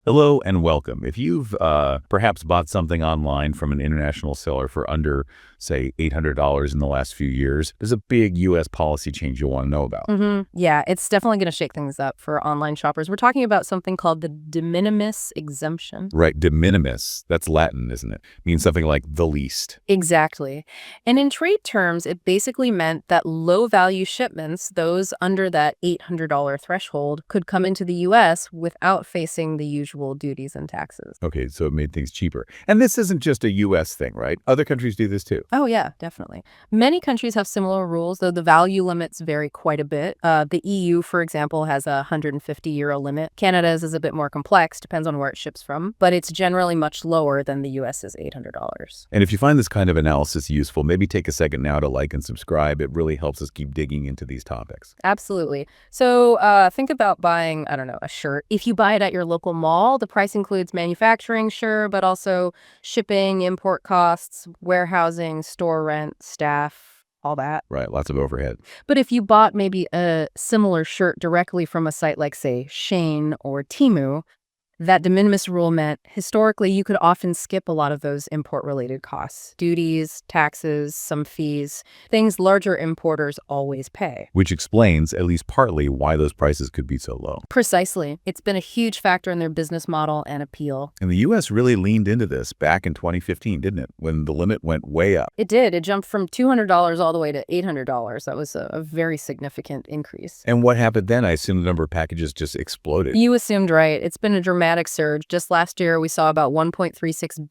Hello and welcome. If you've perhaps bought something online from an international seller for under, say, $800 in the last few years, there's a big U.S. policy change you'll want to know about. Yeah, it's definitely going to shake things up for online shoppers. We're talking about something called the de minimis exemption. Right, de minimis. That's Latin, isn't it? Means something like the least. Exactly. And in trade terms, it basically meant that low-value shipments, those under that $800 threshold, could come into the U.S. without facing the usual duties and taxes. Okay, so it made things cheaper. And this isn't just a U.S. thing, right? Other countries do this too. Oh, yeah, definitely. Many countries have similar rules, though the value limits vary quite a bit. The EU, for example, has a €150 limit. Canada's is a bit more complex, depends on where it ships from, but it's generally much lower than the US's $800. And if you find this kind of analysis useful, maybe take a second now to like and subscribe. It really helps us keep digging into these topics. Absolutely. So think about buying, I don't know, a shirt. If you buy it at your local mall, the price includes manufacturing, sure, but also shipping, import costs, warehousing, store rent, staff, all that. Right, lots of overhead. But if you bought maybe a similar shirt directly from a site like, say, Shein or Temu, that de minimis rule meant historically you could often skip a lot of those import-related costs. Duties, taxes, some fees, things larger importers always pay. Which explains, at least partly, why those prices could be so low. Precisely. It's been a huge factor in their business model and appeal. And the U.S. really leaned into this back in 2015, didn't it? When the limit went way up. It did. It jumped from $200 all the way to $800. That was a very significant increase. And what happened then? I assume the number of packages just exploded. You assumed right. It's been a dramatic surge. Just last year, we saw about 1.36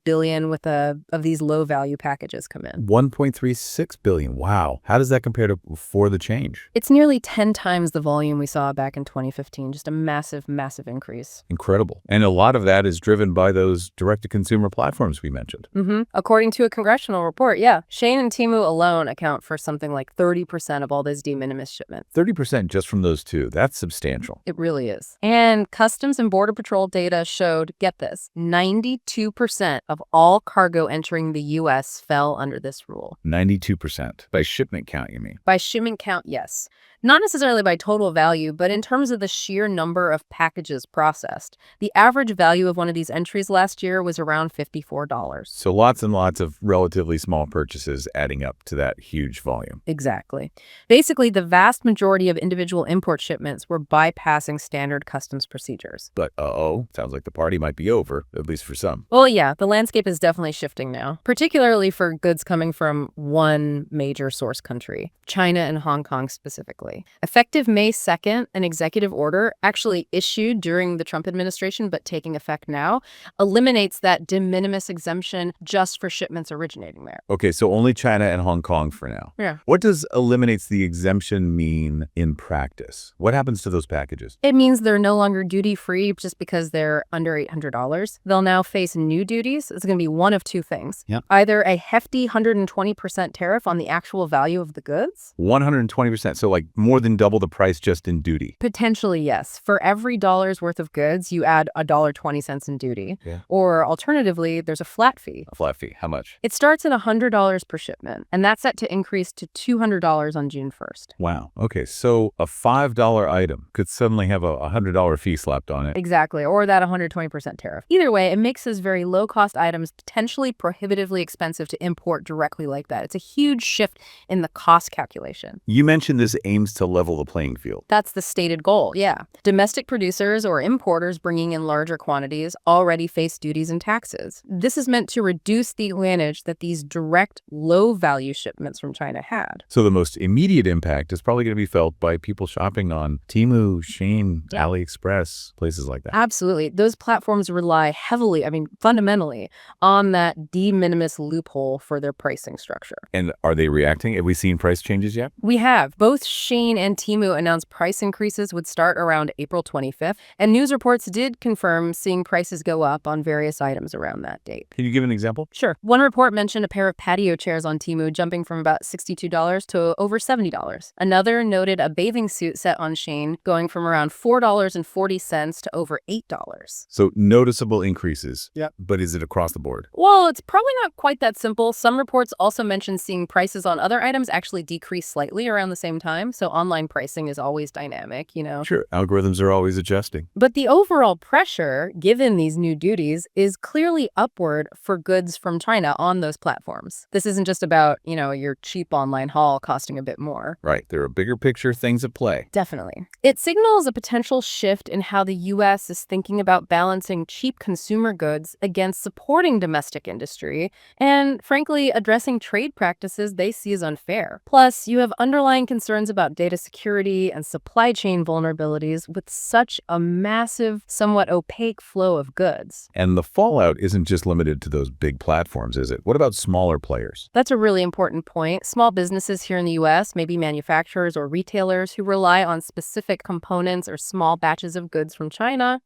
billion with of these low-value packages come in. 1.36 billion. Wow. How does that compare to before the change? It's nearly 10 times the volume we saw back in 2015. Just a massive, massive increase. Incredible. And a lot of that is driven by those direct-to-consumer platforms we mentioned. According to a congressional report, yeah, Shein and Temu alone account for something like 30% of all those de minimis shipments. 30% just from those two. That's substantial. It really is. And Customs and Border Patrol data showed, get this, 92% of all cargo entering the U.S. fell under this rule. 92%. By shipment count, you mean? By shipment count, yes. Not necessarily by total value, but in terms of the sheer number of packages processed. The average value of one of these entries last year was around $54. So lots and lots of relatively small purchases adding up to that huge volume. Exactly. Basically, the vast majority of individual import shipments were bypassing standard customs procedures. But sounds like the party might be over, at least for some. Well, yeah, the landscape is definitely shifting now, particularly for goods coming from one major source country, China and Hong Kong specifically. Effective May 2nd, an executive order actually issued during the Trump administration, but taking effect now, eliminates that de minimis exemption just for shipments originating there. Okay, so only China and Hong Kong for now. Yeah. What does eliminates the exemption mean in practice? What happens to those packages? It means they're no longer duty-free just because they're under $800. They'll now face new duties. It's going to be one of two things. Yep. Either a hefty 120% tariff on the actual value of the goods. 120%. So like more than double the price just in duty. Potentially, yes. For every dollar's worth of goods, you add $1.20 in duty. Yeah. Or alternatively, there's a flat fee. A flat fee. How much? It starts at $100 per shipment, and that's set to increase to $200 on June 1st. Wow. Okay, so a $5 item could suddenly have a $100 fee slapped on it. Exactly, or that 120% tariff. Either way, it makes those very low-cost items potentially prohibitively expensive to import directly like that. It's a huge shift in the cost calculation. You mentioned this aims to level the playing field. That's the stated goal, yeah. Domestic producers or importers bringing in larger quantities already face duties and taxes. This is meant to reduce the advantage that these direct, low-value shipments from China had. So the most immediate impact is probably going to be felt by people shopping on Temu, Shein, AliExpress, places like that. Absolutely. Those platforms rely heavily, fundamentally, on that de minimis loophole for their pricing structure. And are they reacting? Have we seen price changes yet? We have. Both Shein and Temu announced price increases would start around April 25th, and news reports did confirm seeing prices go up on various items around that date. Can you give an example? Sure. One report mentioned a pair of patio chairs on Temu jumping from about $62 to over $70. Another noted a bathing suit set on Shein going from around $4.40 to over over $8. So noticeable increases. Yeah. But is it across the board? Well, it's probably not quite that simple. Some reports also mention seeing prices on other items actually decrease slightly around the same time. So online pricing is always dynamic, you know. Sure, algorithms are always adjusting. But the overall pressure, given these new duties, is clearly upward for goods from China on those platforms. This isn't just about, you know, your cheap online haul costing a bit more. Right, there are bigger picture things at play. Definitely. It signals a potential shift in how the U.S. is thinking about balancing cheap consumer goods against supporting domestic industry and, frankly, addressing trade practices they see as unfair. Plus, you have underlying concerns about data security and supply chain vulnerabilities with such a massive, somewhat opaque flow of goods. And the fallout isn't just limited to those big platforms, is it? What about smaller players? That's a really important point. Small businesses here in the U.S., maybe manufacturers or retailers who rely on specific components or small batches of goods from China,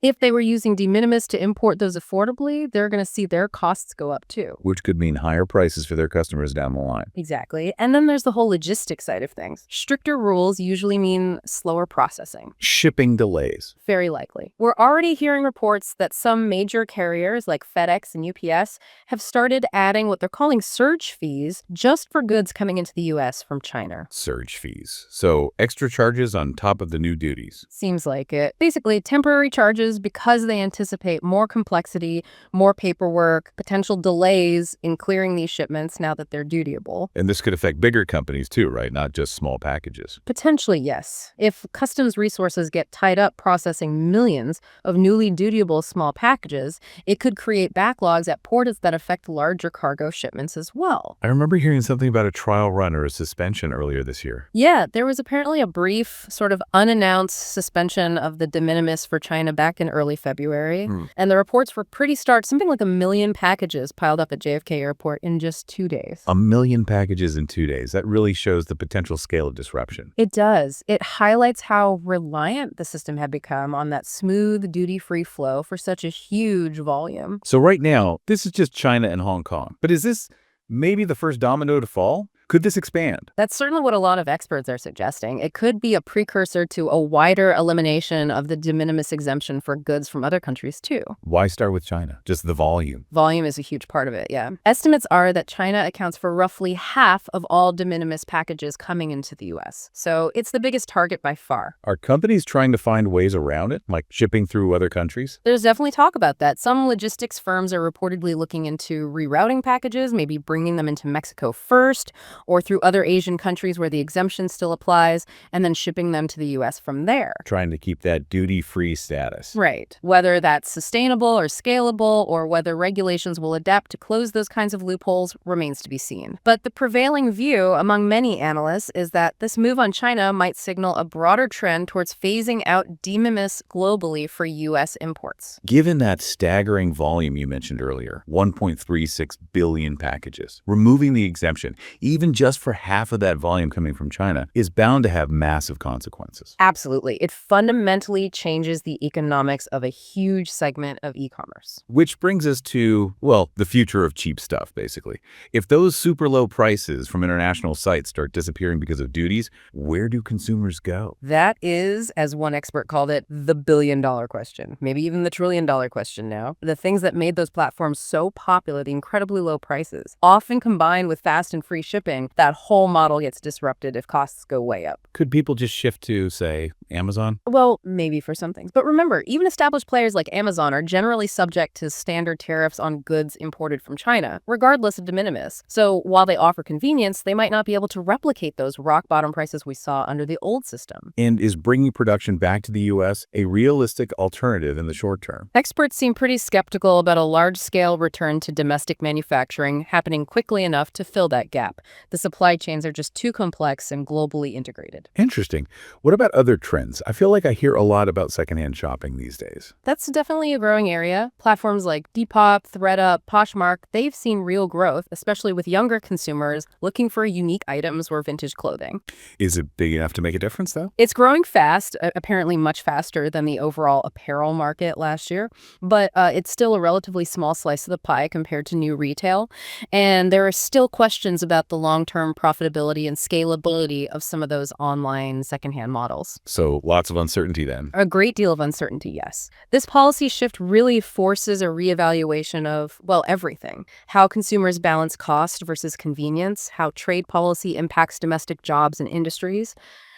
if they were using de minimis to import those affordably, they're going to see their costs go up too. Which could mean higher prices for their customers down the line. Exactly. And then there's the whole logistics side of things. Stricter rules usually mean slower processing. Shipping delays. Very likely. We're already hearing reports that some major carriers like FedEx and UPS have started adding what they're calling surge fees just for goods coming into the U.S. from China. Surge fees. So extra charges on top of the new duties. Seems like it. Basically, temporary charges because they anticipate more complexity, more paperwork, potential delays in clearing these shipments now that they're dutiable. And this could affect bigger companies too, right? Not just small packages. Potentially, yes. If customs resources get tied up processing millions of newly dutiable small packages, it could create backlogs at ports that affect larger cargo shipments as well. I remember hearing something about a trial run or a suspension earlier this year. Yeah, there was apparently a brief, sort of unannounced suspension of the de minimis for China back in early February. And the reports were pretty stark. Something like 1 million packages piled up at JFK Airport in just 2 days. 1 million packages in 2 days. That really shows the potential scale of disruption. It does. It highlights how reliant the system had become on that smooth, duty-free flow for such a huge volume. So right now, this is just China and Hong Kong. But is this maybe the first domino to fall? Could this expand? That's certainly what a lot of experts are suggesting. It could be a precursor to a wider elimination of the de minimis exemption for goods from other countries, too. Why start with China? Just the volume. Volume is a huge part of it, yeah. Estimates are that China accounts for roughly half of all de minimis packages coming into the U.S. So it's the biggest target by far. Are companies trying to find ways around it, like shipping through other countries? There's definitely talk about that. Some logistics firms are reportedly looking into rerouting packages, maybe bringing them into Mexico first, or through other Asian countries where the exemption still applies, and then shipping them to the U.S. from there. Trying to keep that duty-free status. Right. Whether that's sustainable or scalable, or whether regulations will adapt to close those kinds of loopholes remains to be seen. But the prevailing view among many analysts is that this move on China might signal a broader trend towards phasing out de minimis globally for U.S. imports. Given that staggering volume you mentioned earlier, 1.36 billion packages, removing the exemption, even just for half of that volume coming from China, is bound to have massive consequences. Absolutely. It fundamentally changes the economics of a huge segment of e-commerce. Which brings us to, well, the future of cheap stuff, basically. If those super low prices from international sites start disappearing because of duties, where do consumers go? That is, as one expert called it, the billion-dollar question. Maybe even the trillion-dollar question now. The things that made those platforms so popular, the incredibly low prices, often combined with fast and free shipping, that whole model gets disrupted if costs go way up. Could people just shift to, say, Amazon? Well, maybe for some things. But remember, even established players like Amazon are generally subject to standard tariffs on goods imported from China, regardless of de minimis. So while they offer convenience, they might not be able to replicate those rock-bottom prices we saw under the old system. And is bringing production back to the U.S. a realistic alternative in the short term? Experts seem pretty skeptical about a large-scale return to domestic manufacturing happening quickly enough to fill that gap. The supply chains are just too complex and globally integrated. Interesting. What about other trends? I feel like I hear a lot about secondhand shopping these days. That's definitely a growing area. Platforms like Depop, ThredUp, Poshmark, they've seen real growth, especially with younger consumers looking for unique items or vintage clothing. Is it big enough to make a difference, though? It's growing fast, apparently much faster than the overall apparel market last year, but it's still a relatively small slice of the pie compared to new retail. And there are still questions about the long long-term profitability and scalability of some of those online secondhand models. So lots of uncertainty then. A great deal of uncertainty, yes. This policy shift really forces a reevaluation of, well, everything. How consumers balance cost versus convenience, how trade policy impacts domestic jobs and industries,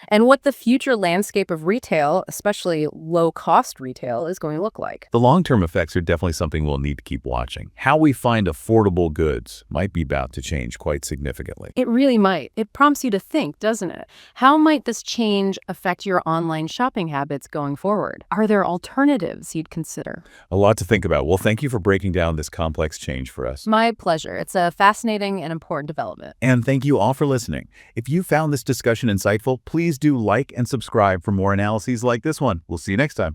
and what the future landscape of retail, especially low-cost retail, is going to look like. The long-term effects are definitely something we'll need to keep watching. How we find affordable goods might be about to change quite significantly. It really might. It prompts you to think, doesn't it? How might this change affect your online shopping habits going forward? Are there alternatives you'd consider? A lot to think about. Well, thank you for breaking down this complex change for us. My pleasure. It's a fascinating and important development. And thank you all for listening. If you found this discussion insightful, please do like and subscribe for more analyses like this one. We'll see you next time.